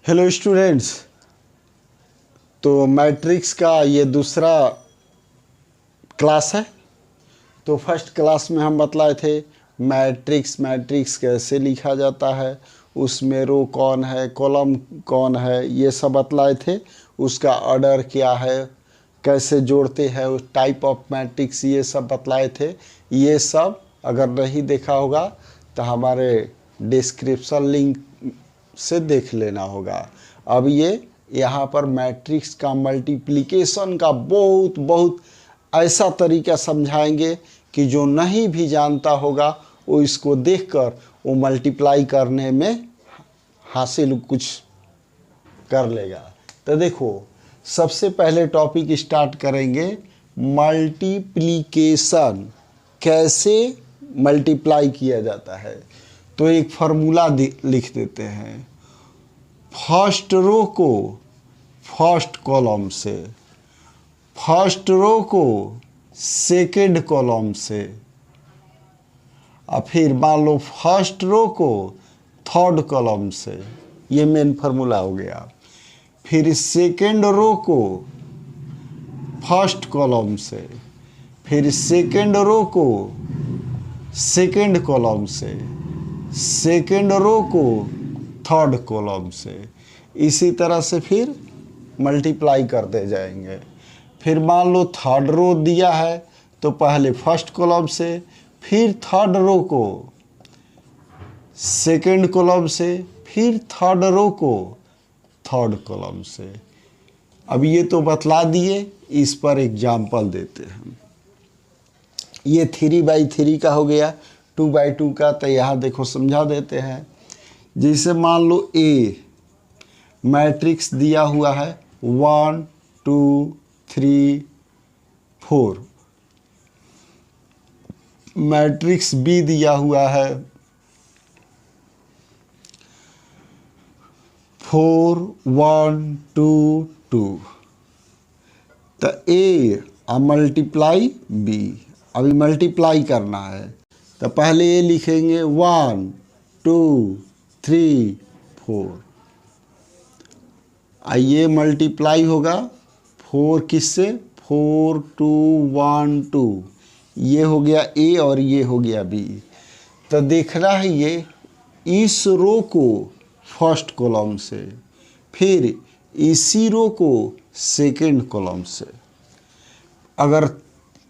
Hello students. तो matrix का ये दूसरा क्लास है। तो फर्स्ट क्लास में हम बतलाए थे मैट्रिक्स कैसे लिखा जाता है, उसमें रो कौन है, कॉलम कौन है, ये सब बतलाए थे। उसका ऑर्डर क्या है, कैसे जोड़ते हैं, उस टाइप ऑफ मैट्रिक्स, ये सब बतलाए थे। ये सब अगर नहीं देखा होगा तो हमारे डिस्क्रिप्शन लिंक से देख लेना होगा। अब ये यहाँ पर मैट्रिक्स का मल्टीप्लिकेशन का बहुत बहुत ऐसा तरीका समझाएंगे कि जो नहीं भी जानता होगा वो इसको देखकर वो मल्टीप्लाई करने में हासिल कुछ कर लेगा। तो देखो, सबसे पहले टॉपिक स्टार्ट करेंगे मल्टीप्लिकेशन, कैसे मल्टीप्लाई किया जाता है। तो एक फार्मूला लिख देते हैं। फर्स्ट रो को फर्स्ट कॉलम से, फर्स्ट रो को सेकेंड कॉलम से, और फिर मान लो फर्स्ट रो को थर्ड कॉलम से। ये मेन फार्मूला हो गया। फिर सेकेंड रो को फर्स्ट कॉलम से, फिर सेकेंड रो को सेकेंड कॉलम से, सेकेंड रो को थर्ड कॉलम से। इसी तरह से फिर मल्टीप्लाई करते जाएंगे। फिर मान लो थर्ड रो दिया है तो पहले फर्स्ट कॉलम से, फिर थर्ड रो को सेकेंड कॉलम से, फिर थर्ड रो को थर्ड कॉलम से। अब ये तो बतला दिए, इस पर एग्जाम्पल देते हैं। ये 3/3 का हो गया, 2/2 का। तो यहाँ देखो समझा देते हैं। जैसे मान लो ए मैट्रिक्स दिया हुआ है 1 2 3 4। मैट्रिक्स बी दिया हुआ है 4 1 2 2। तो ए और मल्टीप्लाई बी, अभी मल्टीप्लाई करना है। तो पहले ये लिखेंगे 1 2 3 4। ये मल्टीप्लाई होगा 4 किससे, 4 2 1 2। ये हो गया ए और ये हो गया बी। तो देखना है ये इस रो को फर्स्ट कॉलम से, फिर इसी रो को सेकेंड कॉलम से। अगर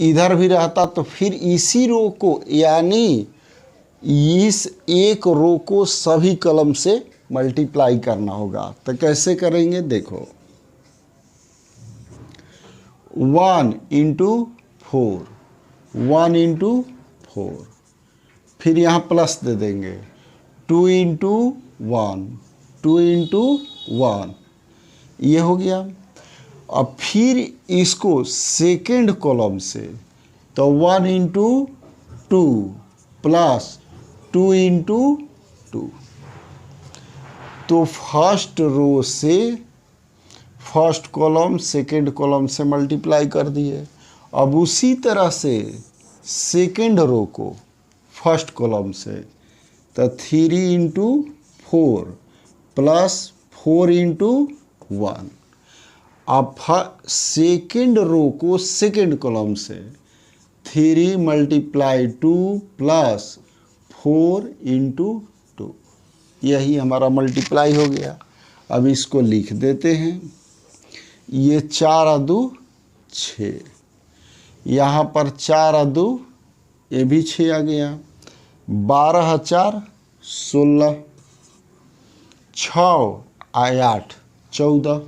इधर भी रहता तो फिर इसी रो को, यानी इस एक रो को सभी कॉलम से मल्टीप्लाई करना होगा। तो कैसे करेंगे देखो, 1 × 4, 1 × 4, फिर यहाँ प्लस दे देंगे 2 × 1, 2 × 1, ये हो गया। अब फिर इसको सेकेंड कॉलम से, तो 1 × 2 प्लस 2 × 2। तो फर्स्ट रो से फर्स्ट कॉलम सेकेंड कॉलम से मल्टीप्लाई कर दिए। अब उसी तरह से सेकेंड रो को फर्स्ट कॉलम से, तो 3 × 4 प्लस 4 × 1। अब सेकेंड रो को सेकेंड कॉलम से 3 × 2 प्लस 4 × 2। यही हमारा मल्टीप्लाई हो गया। अब इसको लिख देते हैं। ये 4 और 2 6, यहाँ पर 4 और 2, ये भी 6 आ गया। 12 और 4 16, 6 और 8 14।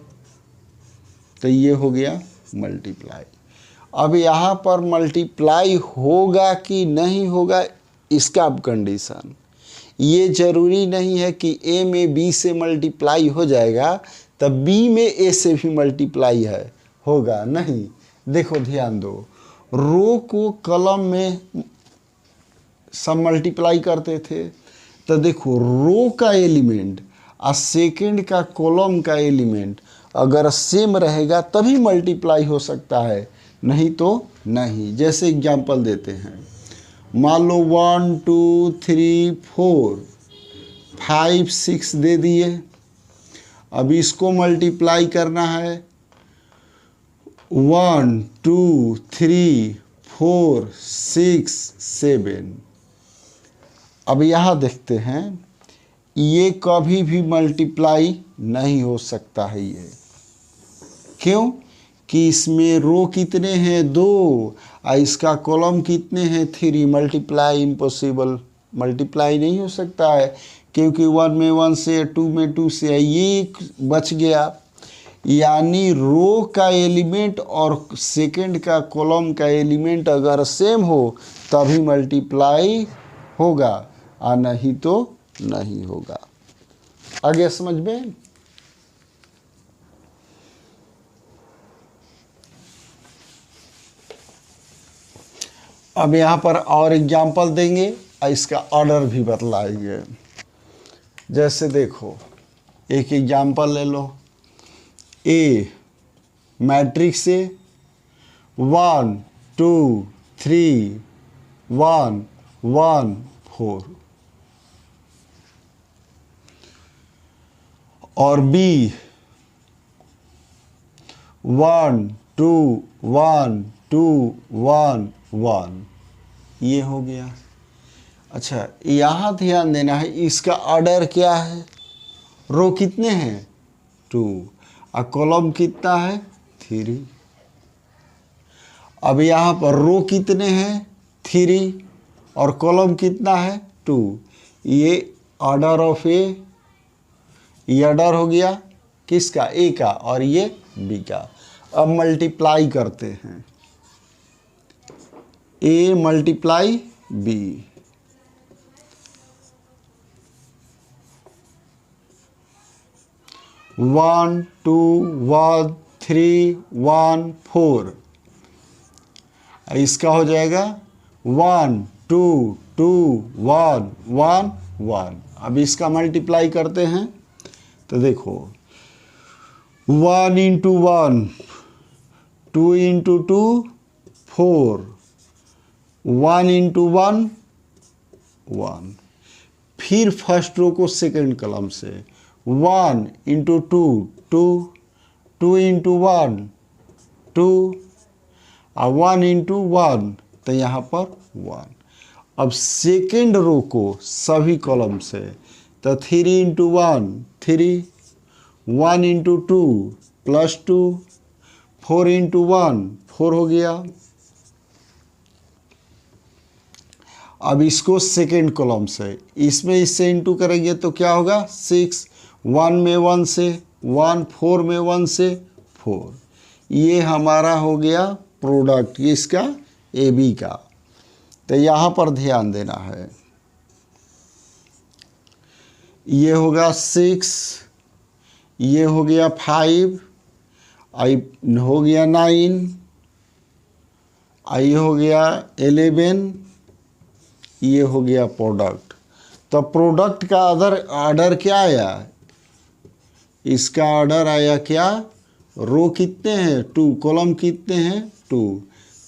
तो ये हो गया मल्टीप्लाई। अब यहाँ पर मल्टीप्लाई होगा कि नहीं होगा इसका अब कंडीशन। ये ज़रूरी नहीं है कि ए में बी से मल्टीप्लाई हो जाएगा तब बी में ए से भी मल्टीप्लाई होगा, नहीं। देखो ध्यान दो, रो को कॉलम में सब मल्टीप्लाई करते थे। तो देखो रो का एलिमेंट और सेकेंड का कॉलम का एलिमेंट अगर सेम रहेगा तभी मल्टीप्लाई हो सकता है, नहीं तो नहीं। जैसे एग्जांपल देते हैं, मान लो 1 2 3 4 5 6 दे दिए। अब इसको मल्टीप्लाई करना है 1 2 3 4 6 7। अब यहाँ देखते हैं ये कभी भी मल्टीप्लाई नहीं हो सकता है ये। क्यों? कि इसमें रो कितने हैं 2 और इसका कॉलम कितने हैं 3। मल्टीप्लाई इम्पॉसिबल, मल्टीप्लाई नहीं हो सकता है क्योंकि 1 में 1 से 2 में 2 से ये बच गया। यानी रो का एलिमेंट और सेकंड का कॉलम का एलिमेंट अगर सेम हो तभी मल्टीप्लाई होगा और नहीं तो नहीं होगा। आगे समझ में? अब यहाँ पर और एग्जाम्पल देंगे और इसका ऑर्डर भी बतलाएंगे। जैसे देखो एक एग्जाम्पल ले लो, ए मैट्रिक्स से 1 2 3 1 1 4 और बी 1 2 1 2 1 1, ये हो गया। अच्छा यहाँ ध्यान देना है इसका ऑर्डर क्या है। रो कितने हैं 2 और कॉलम कितना है 3। अब यहाँ पर रो कितने हैं 3 और कॉलम कितना है 2। ये ऑर्डर ऑफ ए, ये ऑर्डर हो गया किसका ए का और ये बी का। अब मल्टीप्लाई करते हैं ए मल्टीप्लाई बी। वन 2 1 3 1 4, इसका हो जाएगा 1 2 2 1 1 1। अब इसका मल्टीप्लाई करते हैं तो देखो 1 इंटू 1 2 इंटू 2 4 1 इंटू 1 1। फिर फर्स्ट रो को सेकंड कॉलम से 1 इंटू 2 2 2 इंटू 1 2 और 1 इंटू 1 तो यहाँ पर 1। अब सेकंड रो को सभी कॉलम से तो 3 इंटू 1 3 1 इंटू 2 +2 4 इंटू 1 4 हो गया। अब इसको सेकेंड कॉलम से इसमें इससे इंटू करेंगे तो क्या होगा 6 1 में 1 से 1 4 में 1 से 4। ये हमारा हो गया प्रोडक्ट इसका ए बी का। तो यहाँ पर ध्यान देना है ये होगा 6, ये हो गया 5, आई हो गया 9, आई हो गया 11, ये हो गया प्रोडक्ट। तो प्रोडक्ट का ऑर्डर क्या आया, इसका ऑर्डर आया क्या, रो कितने हैं 2, कॉलम कितने हैं 2,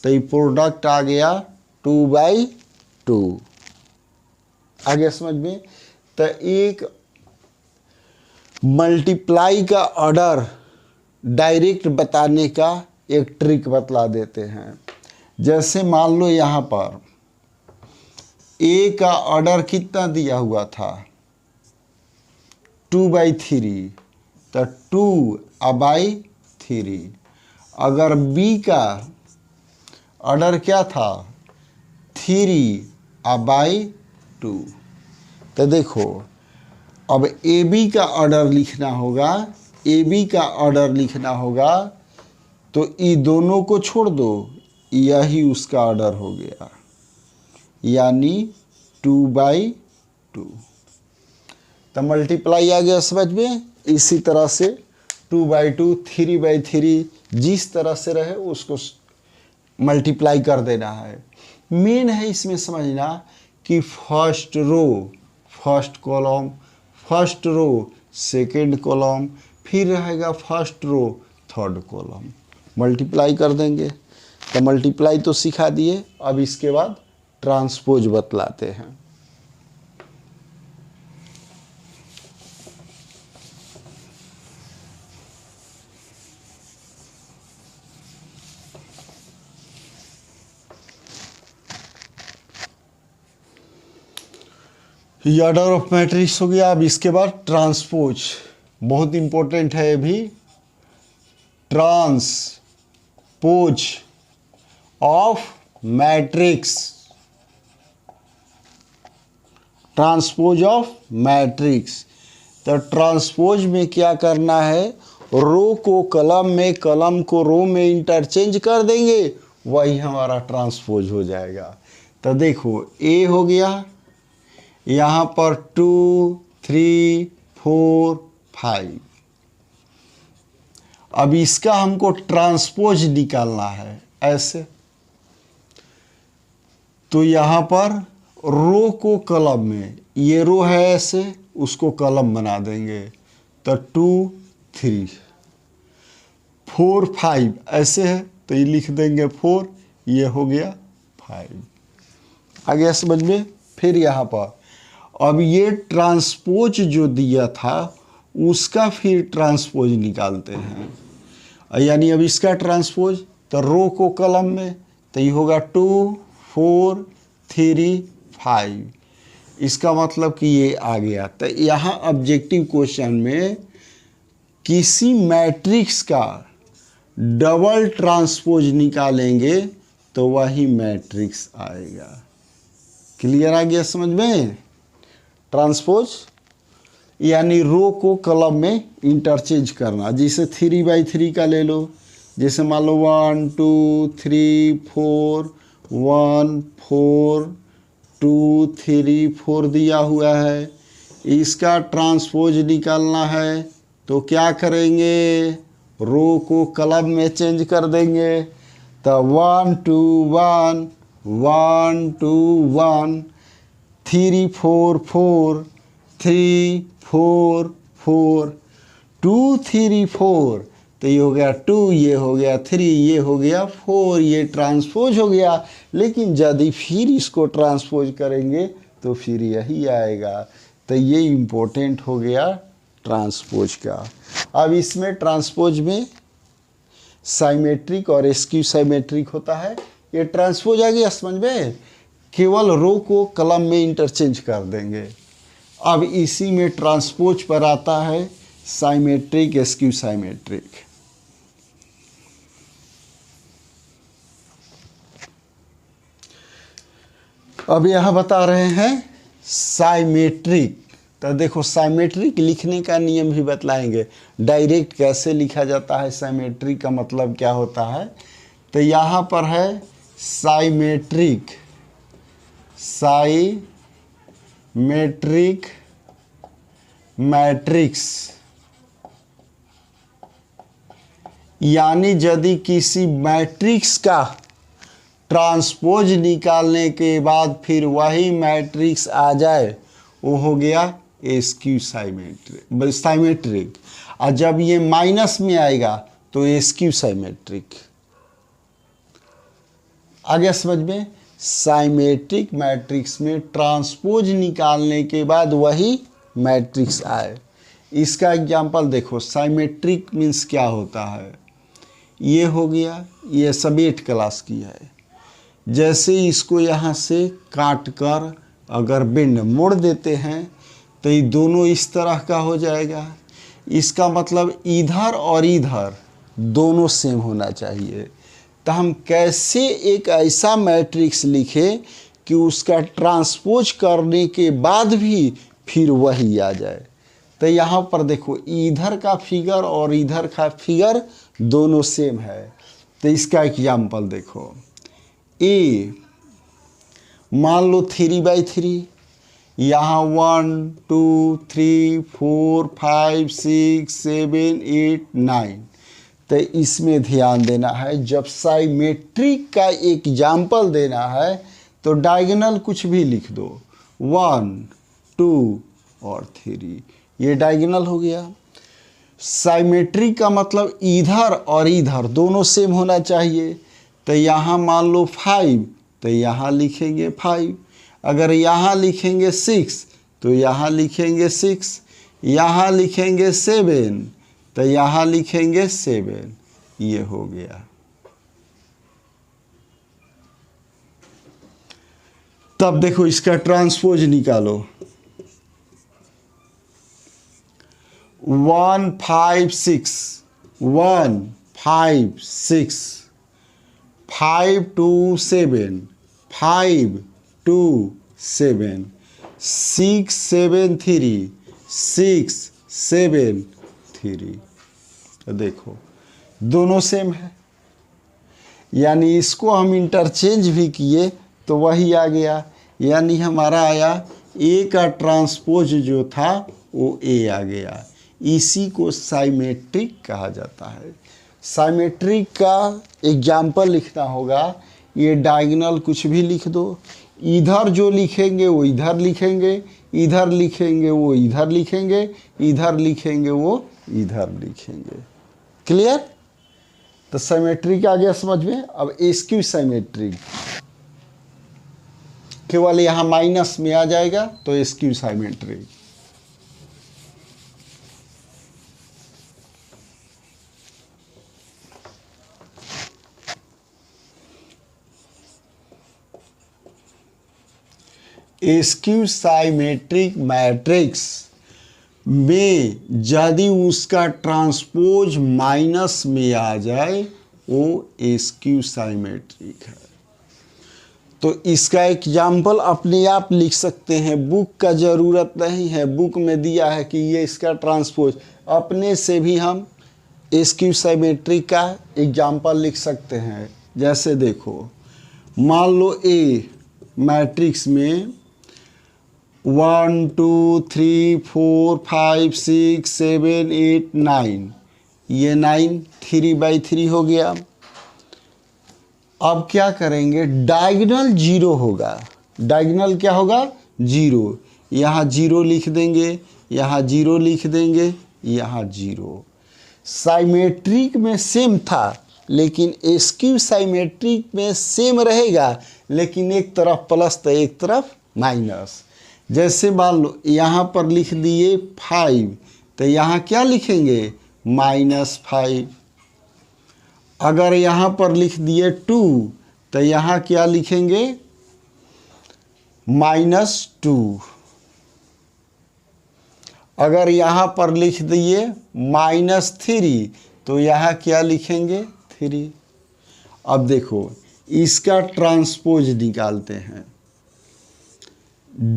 तो ये प्रोडक्ट आ गया 2/2। आगे समझ में? तो एक मल्टीप्लाई का ऑर्डर डायरेक्ट बताने का एक ट्रिक बतला देते हैं। जैसे मान लो यहाँ पर ए का ऑर्डर कितना दिया हुआ था 2/3, तो 2/3। अगर बी का ऑर्डर क्या था 3/2। तो देखो अब ए बी का ऑर्डर लिखना होगा, ए बी का ऑर्डर लिखना होगा तो ये दोनों को छोड़ दो, यही उसका ऑर्डर हो गया, यानी 2/2। तो मल्टीप्लाई आ गया समझ में। इसी तरह से 2/2 3/3 जिस तरह से रहे उसको मल्टीप्लाई कर देना है। मेन है इसमें समझना कि first row first column, first row second column, फिर रहेगा first row third column, multiply कर देंगे। तो मल्टीप्लाई तो सिखा दिए, अब इसके बाद ट्रांसपोज बतलाते हैं। ये ऑर्डर ऑफ मैट्रिक्स हो गया। अब इसके बाद ट्रांसपोज, बहुत इंपॉर्टेंट है ये भी। Transpose of matrix, transpose of matrix. तो ट्रांसपोज में क्या करना है, रो को कलम में, कलम को रो में इंटरचेंज कर देंगे, वही हमारा ट्रांसपोज हो जाएगा। तो देखो ए हो गया, यहाँ पर 2 3 4 5। अब इसका हमको ट्रांसपोज निकालना है ऐसे। तो यहाँ पर रो को कलम में, ये रो है ऐसे, उसको कलम बना देंगे। तो 2 3 4 5 ऐसे है, तो ये लिख देंगे 4, ये हो गया 5। आ गया समझ में। फिर यहाँ पर अब ये ट्रांसपोज जो दिया था उसका फिर ट्रांसपोज निकालते हैं, यानी अब इसका ट्रांसपोज, तो रो को कलम में, तो ये होगा 2 4 3 5। इसका मतलब कि ये आ गया। तो यहाँ ऑब्जेक्टिव क्वेश्चन में किसी मैट्रिक्स का डबल ट्रांसपोज निकालेंगे तो वही मैट्रिक्स आएगा। क्लियर आ गया समझ में। ट्रांसपोज यानी रो को कलम में इंटरचेंज करना। जैसे 3/3 का ले लो, जैसे मान लो 1 2 3 4 1 4 2 3 4 दिया हुआ है। इसका ट्रांसपोज निकालना है तो क्या करेंगे, रो को कलम में चेंज कर देंगे। तो 1 2 1 1 2 1 3 4 4 3 4 4 2 3 4, तो ये हो गया 2, ये हो गया 3, ये हो गया 4, ये ट्रांसपोज हो गया। लेकिन यदि फिर इसको ट्रांसपोज करेंगे तो फिर यही आएगा। तो ये इम्पोर्टेंट हो गया ट्रांसपोज का। अब इसमें ट्रांसपोज में साइमेट्रिक और एस्क्यू साइमेट्रिक होता है। ये ट्रांसपोज आ गया समझ में, केवल रो को कलम में इंटरचेंज कर देंगे। अब इसी में ट्रांसपोज पर आता है साइमेट्रिक एस्क्यू साइमेट्रिक। अब यह बता रहे हैं साइमेट्रिक। तो देखो साइमेट्रिक लिखने का नियम भी बतलाएंगे, डायरेक्ट कैसे लिखा जाता है, साइमेट्रिक का मतलब क्या होता है। तो यहाँ पर है साइमेट्रिक, साइमेट्रिक मैट्रिक्स, यानी यदि किसी मैट्रिक्स का ट्रांसपोज निकालने के बाद फिर वही मैट्रिक्स आ जाए, वो हो गया एस्क्यू साइमेट्रिक, साइमेट्रिक। और जब ये माइनस में आएगा तो एस्क्यू साइमेट्रिक। आगे समझ में। साइमेट्रिक मैट्रिक्स में ट्रांसपोज निकालने के बाद वही मैट्रिक्स आए। इसका एग्जांपल देखो, साइमेट्रिक मीन्स क्या होता है। ये हो गया, ये सब 8 क्लास की है। जैसे इसको यहाँ से काट कर अगर बेंड मोड़ देते हैं तो ये दोनों इस तरह का हो जाएगा। इसका मतलब इधर और इधर दोनों सेम होना चाहिए। तो हम कैसे एक ऐसा मैट्रिक्स लिखें कि उसका ट्रांसपोज करने के बाद भी फिर वही आ जाए। तो यहाँ पर देखो, इधर का फिगर और इधर का फिगर दोनों सेम है। तो इसका एग्जाम्पल देखो, ए मान लो 3/3, यहाँ 1 2 3 4 5 6 7 8 9। तो इसमें ध्यान देना है, जब साइमेट्रिक का एग्जाम्पल देना है तो डायगोनल कुछ भी लिख दो, 1 2 और 3, ये डायगोनल हो गया। साइमेट्रिक का मतलब इधर और इधर दोनों सेम होना चाहिए। तो यहाँ मान लो 5, तो यहाँ लिखेंगे 5। अगर यहाँ लिखेंगे 6 तो यहाँ लिखेंगे 6, यहाँ लिखेंगे 7 तो यहाँ लिखेंगे 7। ये हो गया। तब देखो इसका ट्रांसपोज निकालो। 1 5 6, 1 5 6, 5 2 7, 5 2 7, 6 7 3, 6 7 3। तो देखो दोनों सेम है, यानी इसको हम इंटरचेंज भी किए तो वही आ गया, यानी हमारा आया ए का ट्रांसपोज जो था वो ए आ गया। इसी को साइमेट्रिक कहा जाता है। साइमेट्रिक का एग्जाम्पल लिखना होगा, ये डायगोनल कुछ भी लिख दो, इधर जो लिखेंगे वो इधर लिखेंगे, इधर लिखेंगे वो इधर लिखेंगे, इधर लिखेंगे वो इधर लिखेंगे। क्लियर? तो साइमेट्रिक आ गया समझ में। अब एस्क्यू साइमेट्रिक केवल यहाँ माइनस में आ जाएगा तो askew symmetric. Askew symmetric matrix में यदि उसका ट्रांसपोज माइनस में आ जाए वो एस्क्यू साइमेट्रिक है। तो इसका एग्जाम्पल अपने आप लिख सकते हैं, बुक का ज़रूरत नहीं है, बुक में दिया है कि ये इसका ट्रांसपोज, अपने से भी हम एस्क्यू साइमेट्रिक का एग्जाम्पल लिख सकते हैं। जैसे देखो, मान लो ए मैट्रिक्स में 1 2 3 4 5 6 7 8 9, ये 9 3/3 हो गया। अब क्या करेंगे, डायगोनल 0 होगा। डायगोनल क्या होगा? 0। यहाँ 0 लिख देंगे, यहाँ 0 लिख देंगे, यहाँ 0। साइमेट्रिक में सेम था, लेकिन एस्क्यू साइमेट्रिक में सेम रहेगा, लेकिन एक तरफ प्लस तो एक तरफ माइनस। जैसे मान लो यहाँ पर लिख दिए 5, तो यहाँ क्या लिखेंगे? -5। अगर यहाँ पर लिख दिए 2, तो यहाँ क्या लिखेंगे? -2। अगर यहाँ पर लिख दिए -3, तो यहाँ क्या लिखेंगे? 3। अब देखो इसका ट्रांसपोज निकालते हैं।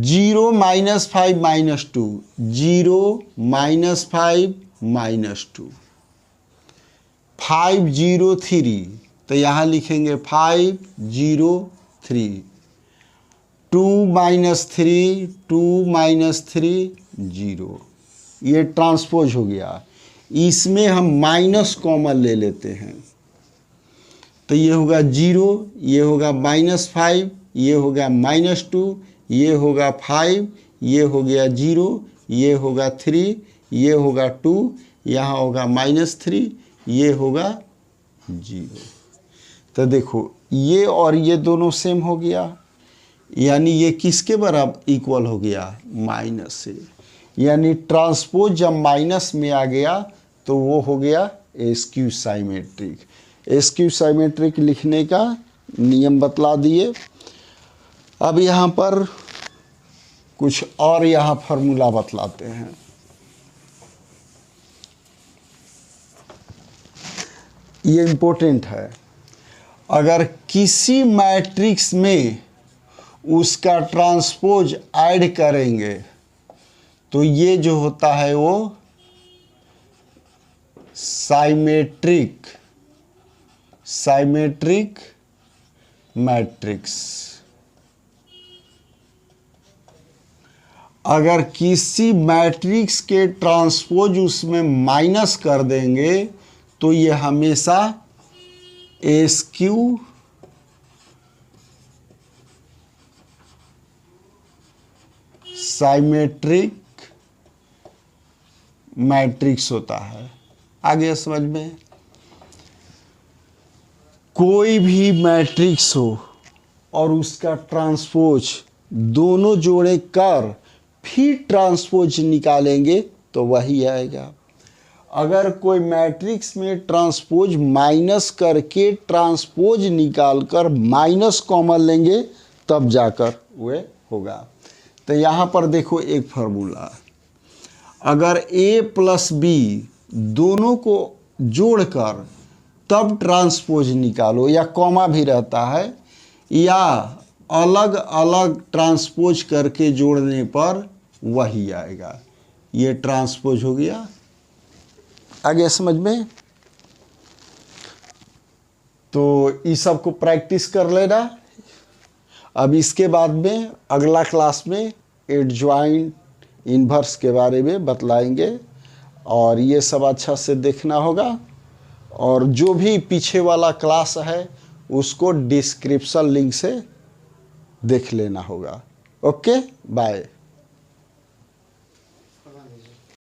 0 -5 -2, 0 -5 -2, 5 0 3, तो यहाँ लिखेंगे 5 0 3, 2 -3 2 -3 0। ये ट्रांसपोज हो गया। इसमें हम माइनस कॉमन ले लेते हैं, तो ये होगा 0, ये होगा -5, ये होगा -2, ये होगा 5, ये हो गया 0, ये होगा 3, ये होगा 2, यहाँ होगा -3, ये होगा 0। तो देखो ये और ये दोनों सेम हो गया, यानी ये किसके बराबर इक्वल हो गया? माइनस से। यानी ट्रांसपोज जब माइनस में आ गया तो वो हो गया एस्क्यू साइमेट्रिक। एस्क्यू साइमेट्रिक लिखने का नियम बतला दिए। अब यहाँ पर कुछ और यहाँ फार्मूला बतलाते हैं। ये इम्पोर्टेंट है। अगर किसी मैट्रिक्स में उसका ट्रांसपोज ऐड करेंगे तो ये जो होता है वो साइमेट्रिक मैट्रिक्स। अगर किसी मैट्रिक्स के ट्रांसपोज उसमें माइनस कर देंगे तो ये हमेशा एस्क्यू साइमेट्रिक मैट्रिक्स होता है। आगे समझ में? कोई भी मैट्रिक्स हो और उसका ट्रांसपोज दोनों जोड़े कर फिर ट्रांसपोज निकालेंगे तो वही आएगा। अगर कोई मैट्रिक्स में ट्रांसपोज माइनस करके ट्रांसपोज निकालकर माइनस कॉमन लेंगे तब जाकर वह होगा। तो यहाँ पर देखो एक फार्मूला, अगर a प्लस बी दोनों को जोड़कर तब ट्रांसपोज निकालो, या कॉमा भी रहता है, या अलग अलग ट्रांसपोज करके जोड़ने पर वही आएगा। ये ट्रांसपोज हो गया। आगे समझ में? तो इस सब को प्रैक्टिस कर लेना। अब इसके बाद में अगला क्लास में एडजॉइंट इन्वर्स के बारे में बतलाएंगे, और ये सब अच्छा से देखना होगा। और जो भी पीछे वाला क्लास है उसको डिस्क्रिप्शन लिंक से देख लेना होगा। Okay, bye.